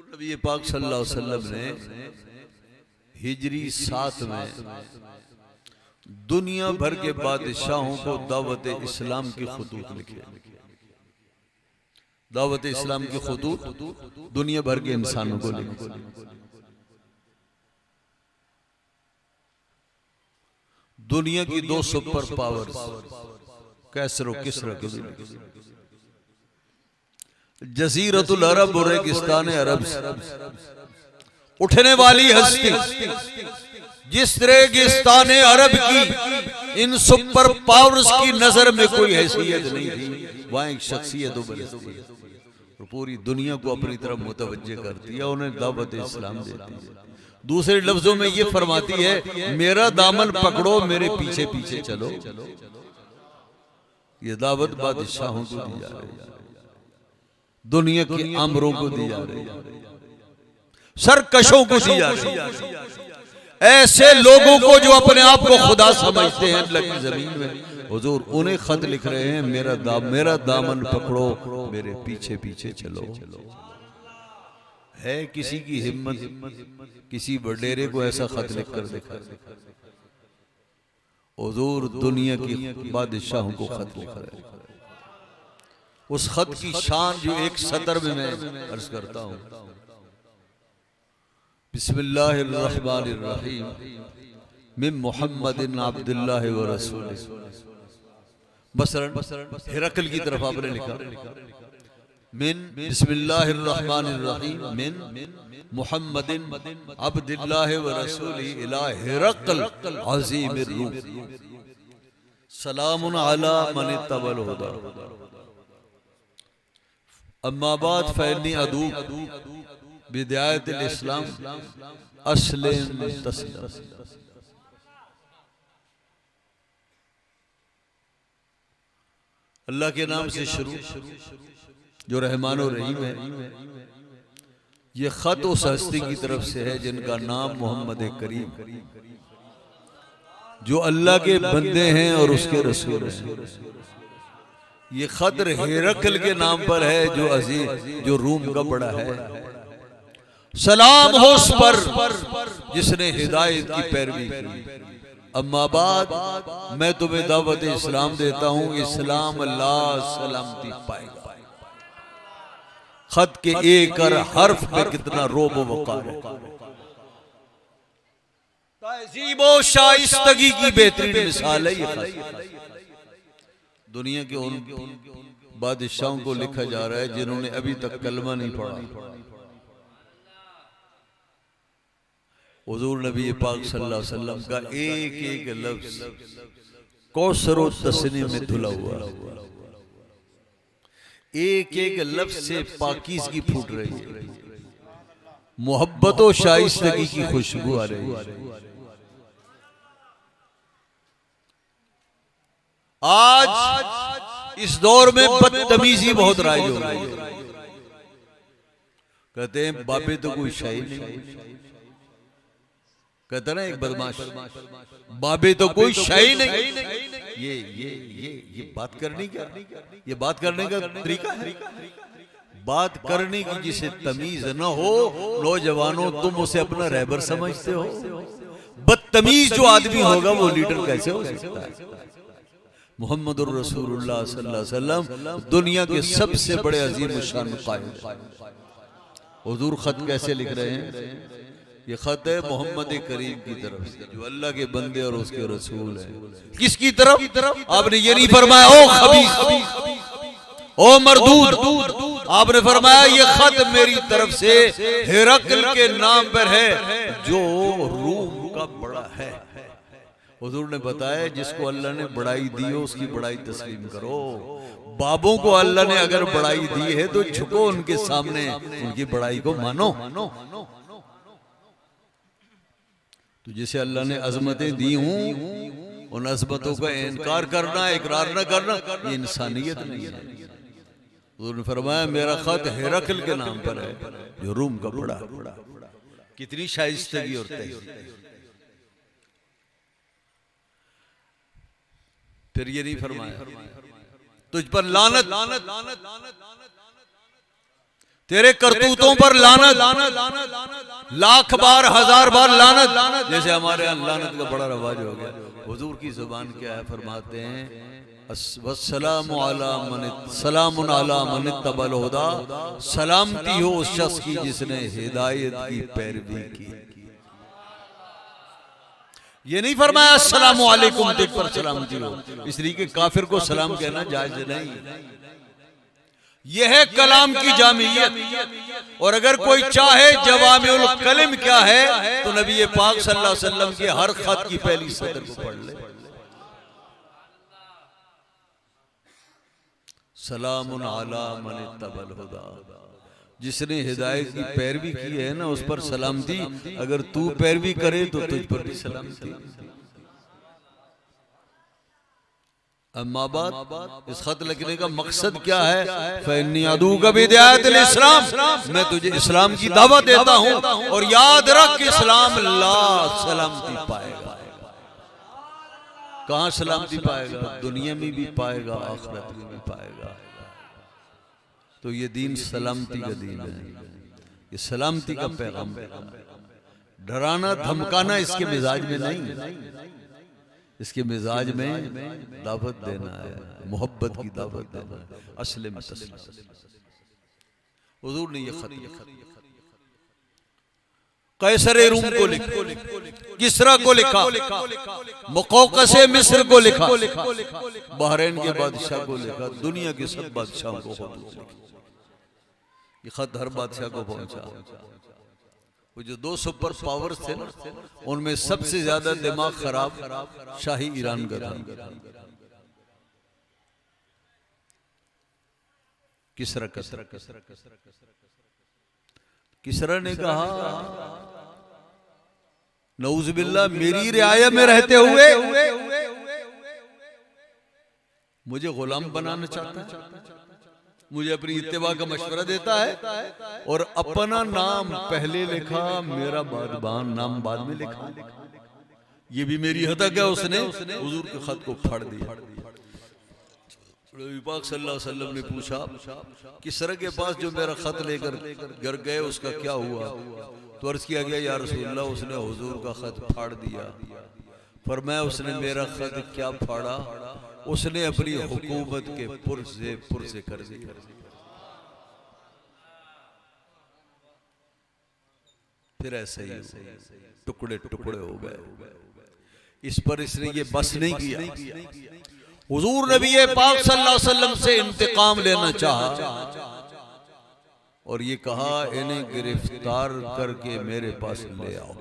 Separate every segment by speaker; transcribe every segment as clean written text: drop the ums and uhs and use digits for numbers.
Speaker 1: नबी पाक सल्लल्लाहु अलैहि वसल्लम ने हिजरी 7 में दुनिया भर के बादशाहों को दावत इस्लाम की खुतूत लिखे। दावत इस्लाम की खुतूत दुनिया भर के इंसानों को लिखे। दुनिया की 2 सुपर पावर्स कैसर और किसरा के जजीरतुल अरब और रेगिस्तान अरब से उठने वाली हस्ती जिस रेगिस्तान अरब की इन सुपर पावर्स की नजर में कोई हैसियत नहीं थी, वहां एक शख्सियत उभरती है और पूरी दुनिया को अपनी तरफ मुतवज्जे करती है, उन्हें दावत इस्लाम देती है। दूसरे लफ्जों में ये फरमाती है, मेरा दामन पकड़ो, मेरे पीछे पीछे चलो। ये दावत बादशाहों को दी जा रही है, दुनिया के आमरों को दी जा रही है, सरकशों को दी जा रही है, ऐसे लोगों को जो अपने आप को खुदा समझते हैं अल्लाह की जमीन में। हुजूर उन्हें खत लिख रहे हैं, मेरा दामन पकड़ो, मेरे पीछे पीछे चलो। है किसी की हिम्मत किसी वडेरे को ऐसा खत लिख कर दिखा? हुजूर दुनिया की बादशाहों को खत लिख रहे हैं। उस खत की शान जो एक सतर में मैं अर्ज करता हूं। बिस्मिल्लाहिर्रहमानिर्रहीम मिन मुहम्मदिन अब्दुल्लाह व रसूलिह। मसलन हिरकल की तरफ आपने लिखा मिन बिस्मिल्लाहिर्रहमानिर्रहीम मिन मुहम्मदिन अब्दुल्लाह व रसूलिह इला हिरकल अज़ीमिर रूम सलामुन अला मन इत्तबल हुदा। अम्मा बाद फैनी अदूब बिदायतुल इस्लाम अस्लिम तस्लिम। अल्लाह के नाम से शुरू जो रहमान और रहीम है। ये खत उस हस्ती की तरफ से है जिनका नाम मोहम्मद करीम, जो अल्लाह के बंदे हैं और उसके रसूल हैं। ये खत हिरकल के नाम पर है जो अजीज जो रूम का बड़ा है। सलाम हो उस पर जिसने हिदायत की पैरवी की। अम्मा बाद मैं तुम्हें दावत इस्लाम देता हूं, इस्लाम अल्लाह सलामती पाएगा। खत के एक हर्फ में कितना रोब वकार है। तहजीब व शाइस्तगी की बेहतरीन मिसाल है ये खत। दुनिया के उन बादशाहों को लिखा जा रहा है जिन्होंने अभी तक कलमा नहीं पढ़ा। हुजूर नबी पाक सल्लल्लाहु अलैहि वसल्लम का एक एक लफ्ज कौसर और तस्नीम में धुला हुआ, एक एक लफ्ज से पाकीज़गी फूट रही है, मोहब्बत और शाइस्तगी की खुशबू आ रही है। आज इस दौर में बदतमीजी बहुत राइज हो रही है। कहते हैं बाबे तो कोई शाही नहीं, कहता ना एक बदमाश, बाबे तो कोई शाही नहीं। ये बात करने का, ये बात करने का तरीका है। बात करने की जिसे तमीज न हो, नौजवानों तुम उसे अपना रहबर समझते हो। बदतमीज जो आदमी होगा वो लीडर कैसे हो सकता है? मुहम्मदुर रसूलुल्लाह सल्लल्लाहु अलैहि वसल्लम दुनिया के सबसे बड़े अजीम शान कायद। हुजूर खत कैसे लिख रहे हैं? ये खत है मोहम्मद करीम की तरफ से, जो अल्लाह के बंदे और उसके रसूल हैं। किसकी तरफ? आपने ये नहीं फरमाया ओ खबीस, ओ मरदूद। आपने फरमाया ये खत मेरी तरफ से हिरकल के नाम पर है जो रूम का बड़ा है। हुजूर ने बताया जिसको अल्लाह ने बड़ाई दी हो उसकी बड़ाई तस्लीम करो। बाबों को अल्लाह ने अगर बड़ाई दी है तो झुको उनके सामने, उनकी बड़ाई को मानो। तो जिसे अल्लाह ने अजमतें दी हूं उन अजमतों का इनकार करना, इकरार न करना, ये इंसानियत नहीं है। उन्होंने फरमाया मेरा खत हिरकल के नाम पर है जो रूम का बड़ा। कितनी शाइस्तगी और तहजीब। फिर ये नहीं फरमाया तुझ पर लानत, तेरे करतूतों पर लानत, लाख बार हजार बार लानत। जैसे हमारे यहाँ लानत का बड़ा रवाज हो गया। हुजूर की जुबान क्या है, फरमाते हैं वस्सलामु अला मन सलामुन अला मन तबल हुदा, सलामती हो उस शख्स की जिसने हिदायत की पैरवी की। ये नहीं फरमाया अस्सलामु अलैकुम तुझ पर सलामती हो, इसलिए कि काफिर को सलाम कहना जायज नहीं। यह है कलाम की जामियत। और अगर कोई चाहे जवामिउल कलिम क्या है, तो नबी पाक सल्लल्लाहु अलैहि वसल्लम के हर खत की पहली सदर को पढ़ ले। सलामुन अला मन तबल हुदा, जिसने हिदायत की पैरवी की है ना उस पर सलामती। अगर तू पैरवी करे तो तुझ पर भी सलामती। अम्मा बात, इस खत लिखने का मकसद क्या है? फइन्नी अदूका बिदायतिल इस्लाम, मैं तुझे इस्लाम की दावत देता हूं। और याद रख इस्लाम ला सलामती पाएगा। कहां सलामती पाएगा? दुनिया में भी पाएगा, आखिरत में भी पाएगा। तो ये दीन सलामती का दीन है, ये सलामती का पैगाम। डराना धमकाना इसके मिजाज में नहीं, इसके मिजाज में दावत देना है, मोहब्बत की दावत देना है, असले में तस्लीम। हुजूर ने ये खत कैसरे रूम को लिखा, किसरा को लिखा, मुक़ौक़स मिस्र को लिखा, बहरीन के बादशाह को लिखा, दुनिया के सब बादशाहों को ये खत हर बादशाह को पहुंचा। वो जो 2 सुपर पावर्स थे ना, उनमें सबसे ज्यादा दिमाग खराब शाही ईरान का था। किसरा ने कहा नऊज़ुबिल्लाह, मेरी रियाया में रहते हुए मुझे गुलाम बनाना चाहता है, मुझे अपनी इत्तिबा का मशवरा देता है, और अपना नाम पहले लिखा, मेरा बादबान नाम बाद में लिखा। ये भी मेरी हतक है। उसने हुजूर के खत को फाड़ दिया। नबी पाक सल्लल्लाहु अलैहि वसल्लम ने पूछा किसरा के पास जो मेरा खत लेकर घर गए उसका क्या हुआ? तो अर्ज किया गया या रसूलल्लाह, उसने हुजूर का खत फाड़ दिया। फरमाया उसने मेरा खत क्या फाड़ा? उसने अपनी हुकूमत के पुरजे कर दिया। फिर ऐसे ही टुकड़े टुकड़े हो गए। इस पर इसने ये बस नहीं किया। हुजूर नबी पाक सल्लल्लाहु अलैहि वसल्लम से इंतकाम लेना चाहा और ये कहा इन्हें गिरफ्तार करके मेरे पास ले आओ।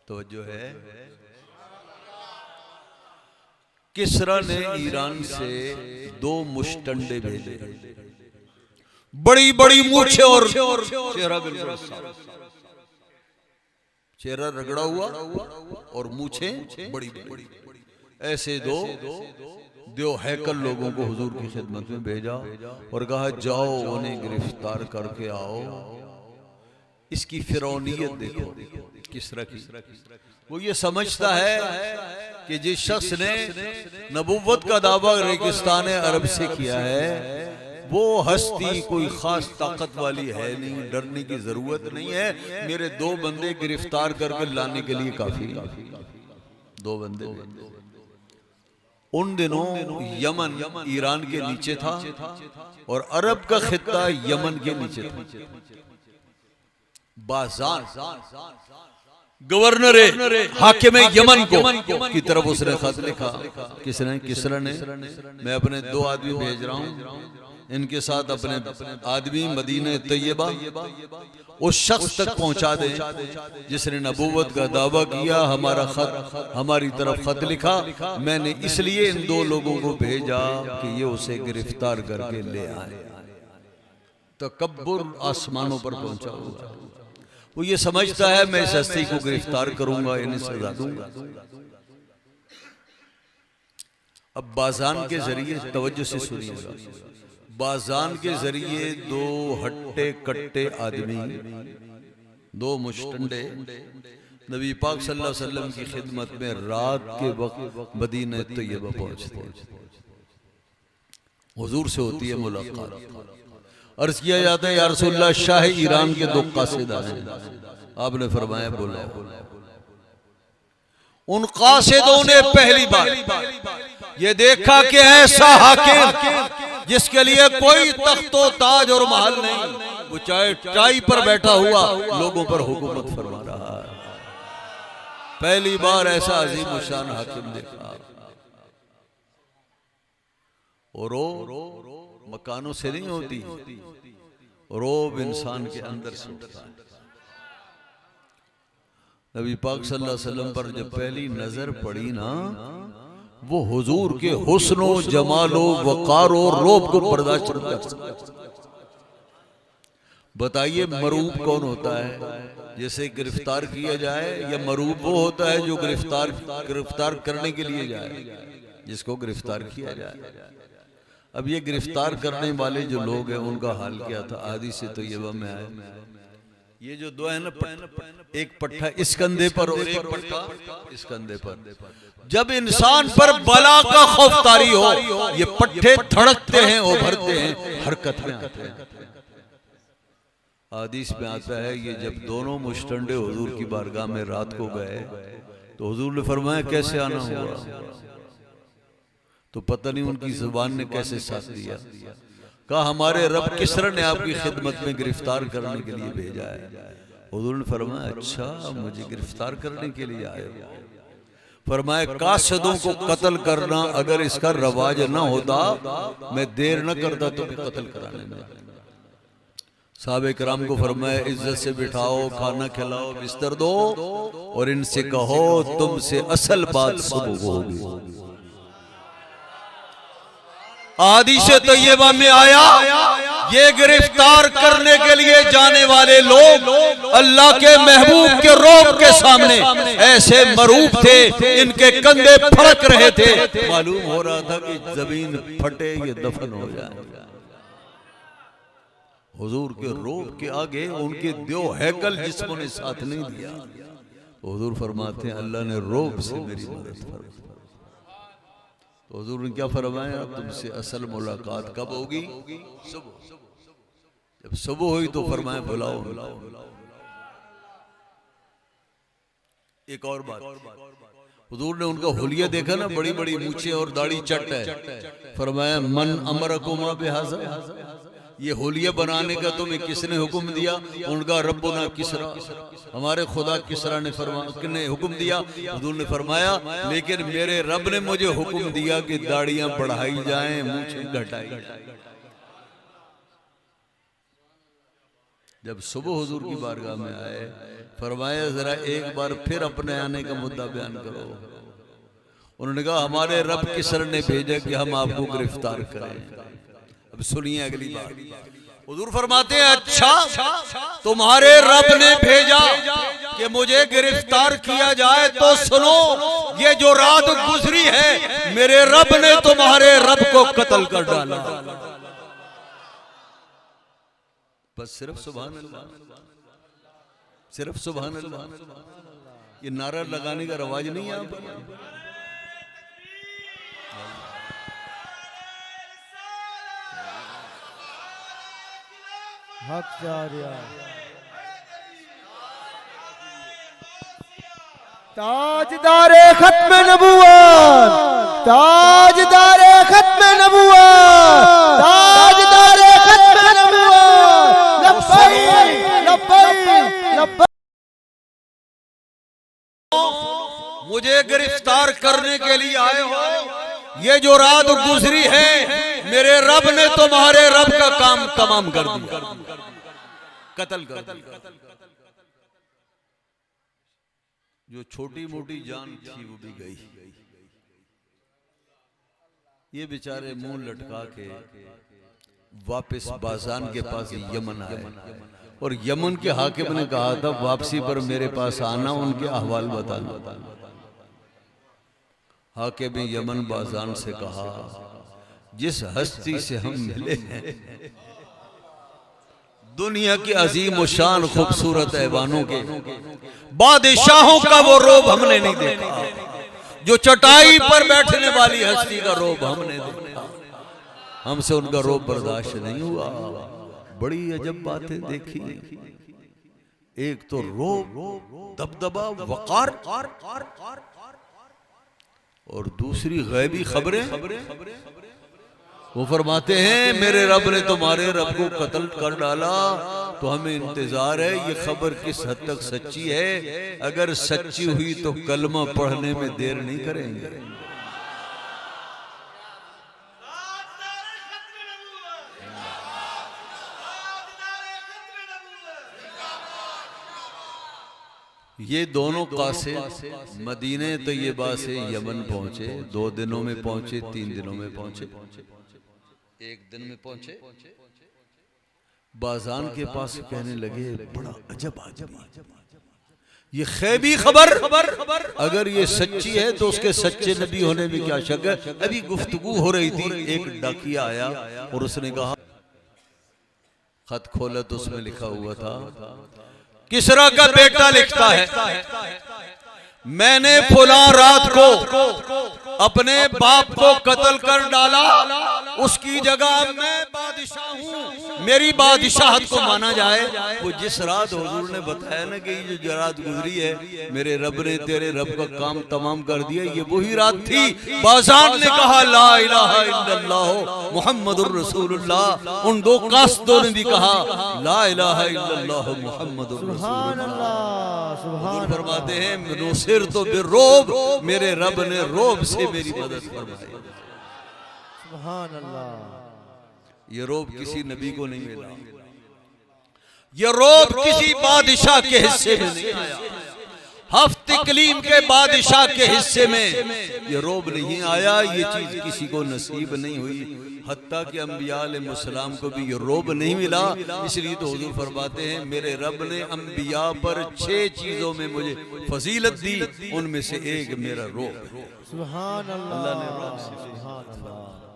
Speaker 1: तो जो है किसरा ने ईरान से 2 मुश्तंडे भेजे, बड़ी बड़ी मूछें और चेहरा बिल्कुल चेहरा रगड़ा हुआ और मूछें बड़ी बड़ी, ऐसे 2 हैकल लोगों को हुजूर की खिदमत में भेजा और कहा जाओ उन्हें गिरफ्तार करके आओ। इसकी फिरौनियत देखो किसरा की। वो ये समझता है कि जिस शख्स ने नबुव्वत का दावा रेगिस्तान अरब से किया है वो हस्ती कोई खास ताकत वाली है नहीं, डरने की जरूरत नहीं है। मेरे 2 बंदे गिरफ्तार करके लाने के लिए काफी। 2 बंदे। उन दिनों यमन ईरान के नीचे था और अरब का खित्ता यमन के नीचे था। बाज़ान गवर्नर हाकिम यमन को की तरफ उसने खत लिखा। किसरा ने मैं अपने 2 आदमी भेज रहा हूं, इनके साथ अपने आदमी मदीने तैयबा उस शख्स तक पहुंचा दे जिसने नबूवत का दावा किया। हमारा खत हमारी तरफ खत लिखा, मैंने इसलिए इन 2 लोगों को भेजा कि ये उसे गिरफ्तार करके ले आए। तकब्बुर आसमानों पर पहुंचा हुआ। वो ये समझता है मैं इस हस्ती को गिरफ्तार करूंगा, इन्हें सजा दूंगा। अब बाज़ान के जरिए तवज्जो से सुनिएगा, बाज़ान के जरिए 2 हट्टे कट्टे आदमी 2 मुश्तंडे नबी पाक सल्लल्लाहु अलैहि वसल्लम की खिदमत में रात के वक्त मदीना तैयबा पहुंचते। हुजूर से होती है मुलाकात अर्ज किया जाता है या रसूलल्लाह शाह ईरान के 2 कासिदा हैं। आपने फरमाया बोला उन कासिदों ने पहली बार ये देखा कि ऐसा हाकिम जिसके लिए कोई तख्तो ताज और महल नहीं, वो चाहे चाई पर बैठा हुआ लोगों पर हुकूमत फरमा रहा है। पहली बार ऐसा अजीम शान हाकिम देखा। और मकानों से नहीं होती, रोब इंसान के अंदर से उठता है। नबी पाक सल्लल्लाहु अलैहि वसल्लम पर जब पहली नजर पड़ी ना, वो हुजूर के हुस्नो जमालो वक़ार और रोब को बर्दाश्त नहीं कर सकता। बताइए मरूब कौन होता है? जैसे गिरफ्तार किया जाए, या मरूब वो होता है जो गिरफ्तार करने के लिए जाए, जिसको गिरफ्तार किया जाए। अब ये गिरफ्तार करने वाले जो लोग हैं उनका हाल क्या था? आदि से तो ये में आए, ये जो 2 है ना, एक पट्टा इस कंधे पर और एक पट्टा इस कंधे पर। जब इंसान पर बला का खौफ तारी हो, ये पट्टे धड़कते हैं, उभरते हैं, हरकत में आते हैं। हदीस में आता है ये जब दोनों मुश्तंडे हुजूर की बारगाह में रात को गए तो हुजूर ने फरमाया कैसे आना हुआ? तो पता नहीं उनकी जुबान ने कैसे साथ दिया। कहा हमारे रब किसरा ने आपकी खिदमत में गिरफ्तार करने के लिए भेजा है। हुजूर ने फरमाया अच्छा, मुझे गिरफ्तार करने के लिए आए हो? फरमाया कासिदों को कत्ल करना अगर इसका रवाज ना होता, मैं देर न करता तुम्हें कत्ल कराने में। साहबे कराम को फरमाया इज्जत से बिठाओ, खाना खिलाओ, बिस्तर दो और इनसे कहो तुमसे असल बात सुबह होगी। हदीस तैयबा में आया ये गिरफ्तार करने के लिए जाने वाले लोग अल्लाह के महबूब के रोब के सामने ऐसे मरूब थे, इनके कंधे फड़क रहे थे। मालूम हो रहा था कि जमीन फटे ये दफन हो जाए। हुजूर के रोब के आगे उनके दो हैकल जिस्मों ने साथ नहीं दिया। तो हुजूर फरमाते हैं अल्लाह ने रोब से मेरी मदद फरमाई। तो हुजूर ने क्या फरमाया? तुमसे असल मुलाकात कब होगी? सुबह। जब सुबह हुई तो फरमाया बुलाओ। एक और बात, हुजूर ने उनका हुलिया देखा ना, बड़ी बड़ी मूछें और दाढ़ी चट है। फरमाया मन अमरकुमा बिहाज़ा, ये होलिया बनाने का तुम्हें किसने हुक्म दिया? उनका रब्बुना किसरा, हमारे खुदा किसरा ने हुक्म दिया। हुजूर ने फरमाया लेकिन मेरे रब ने मुझे हुक्म दिया कि दाढ़ियां बढ़ाई जाएं, मूंछें घटाई जाएं। जब सुबह हुजूर की बारगाह में आए फरमाया जरा एक बार फिर अपने आने का मुद्दा बयान करो। उन्होंने कहा हमारे रब किसर ने भेजा कि हम आपको गिरफ्तार करें। अब सुनिए अगली बात। हुजूर फरमाते हैं अच्छा तुम्हारे रब ने भेजा कि मुझे गिरफ्तार किया जाए, तो सुनो ये जो रात गुजरी है मेरे रब ने तुम्हारे रब को कत्ल कर डाला। बस सिर्फ सुभान अल्लाह, सिर्फ सुभान अल्लाह। ये नारा लगाने का रवाज नहीं है यहाँ पर।
Speaker 2: हक जारिया ताजदारे खत्म नबुवत, ताजदारे खत्म नबुवत, ताजदारे खत्म नबुवत। लब्बैक लब्बैक लब्बैक।
Speaker 1: मुझे गिरफ्तार करने के लिए आए हो, ये जो रात गुजरी है मेरे रब ने तुम्हारे रब का काम तमाम कर दिया, कत्ल कर दिया। जो छोटी मोटी जान थी वो भी गई। ये बेचारे मुंह लटका के वापस बाजान के पास यमन आए और यमन के हाकिम ने कहा था वापसी पर मेरे पास आना, उनके अहवाल बताना। हाकिम यमन बाजान से कहा जिस हस्ती से हम मिले हैं दुनिया की अजीम और शान खूबसूरत ऐवानों के बादशाहों का वो रोब हमने नहीं देखा, जो चटाई पर बैठने वाली हस्ती का रोब हमने देखा। हमसे उनका रोब बर्दाश्त नहीं हुआ। बड़ी अजब बातें देखी। एक तो रोब, दबदबा, वकार, और दूसरी गैबी खबरें। वो फरमाते हैं मेरे रब ने तुम्हारे रब को कत्ल कर डाला, तो हमें इंतजार है ये खबर किस हद तक सच्ची है। अगर सच्ची हुई तो कलमा पढ़ने में देर नहीं करेंगे। ये दोनों कासिद मदीने तैयबा से यमन पहुंचे। 2 दिनों में पहुंचे, 3 दिनों में पहुंचे, 1 दिन में पहुंचे। बाजान के पास कहने लगे बड़ा अजब आदमी, ये खैबी खबर अगर ये सच्ची है तो उसके सच्चे नबी होने में क्या शक है। अभी गुफ्तगू हो रही थी, एक डाकिया आया और उसने कहा, खत खोला तो उसमें लिखा हुआ था, किसरा का बेटा लिखता है, मैंने फुला रात को अपने बाप को कत्ल कर डाला, उसकी जगह मैं बादशाह हूँ, मेरी बादशाहत को माना जाए। वो जिस रात हुजूर ने बताया ना कि ये जो रात गुजरी है मेरे रब ने तेरे रब का काम तमाम कर दिया, ये वही रात थी। बाज़ान ने कहा ला इलाहा इल्लल्लाह मुहम्मदुर रसूलुल्लाह। उन 2 कासिदों ने भी कहा ला इलाहा इल्लल्लाह मुहम्मदुर रसूलुल्लाह। हुजूर फरमाते हैं नुसिर तो बिर्रोब, मेरे रब ने रोब से मेरी मदद फरमाई।
Speaker 2: सुभान अल्लाह।
Speaker 1: ये रोब किसी नबी को नहीं मिला, ये रोब किसी बादशाह के हिस्से में नहीं आया, हफ्त इकलीम के बादशाह के हिस्से में ये रोब नहीं आया। ये चीज किसी को नसीब नहीं हुई, हत्ता कि अंबिया अलैहिस्सलाम को भी ये रोब नहीं मिला। इसलिए तो हुजूर फरमाते हैं मेरे रब ने अंबिया पर 6 चीजों में मुझे फजीलत दी, उनमें से एक मेरा रोब है।
Speaker 2: सुभान अल्लाह।
Speaker 1: अल्लाह ने रोब से
Speaker 2: सुभान अल्लाह।